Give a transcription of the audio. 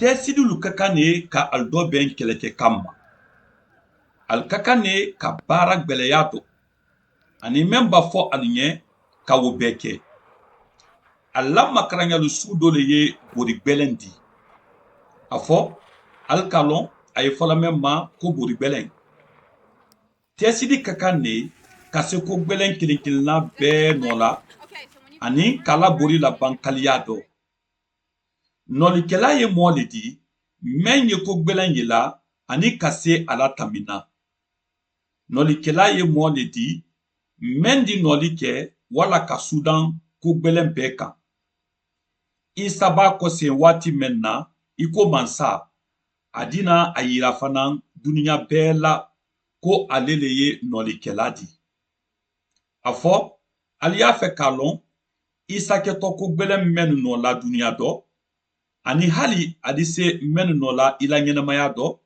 Tεεsidilu ka kan ne ka al dͻbεn kɛlɛkɛ kama. Al ka kan ne ka baara gbɛlɛya dɔ ani meŋ b'a fɔ ali ɲɛ ka o bɛɛ kɛ. A la makaranyali sugu dɔ le ye borigbεlɛn di. A fɔ ali k'a lɔn a ye fɔla meŋ ma ko borigbεlɛn. Tεɛsidi ka kan ne ka se ko gbɛlɛn kelenkelenna bɛɛ nɔɔla ani k'a la bori laban kaliya dɔ. Nͻͻlikɛla ye mɔɔ le di meŋ ye ko gbɛlɛn yela ani ka se a la taminna. Nͻɔlikɛla ye mɔɔ le di meŋ di nɔɔli kɛ wala ka sudan ko gbɛlɛn bɛɛ kan. Isa b'a kɔseyi waati meŋ na i ko Mansa, a dina a yira fanan dunuηa bɛɛ la ko allele ye nɔɔlikɛla di. A fɔ ali y'a fɛ k'a lɔn Isa kɛtɔ ko gbɛlɛn mɛnnu nɔɔla dunuya dɔ ani hali ali se mɛnnu nɔɔla i la ɲɛnamaya dɔ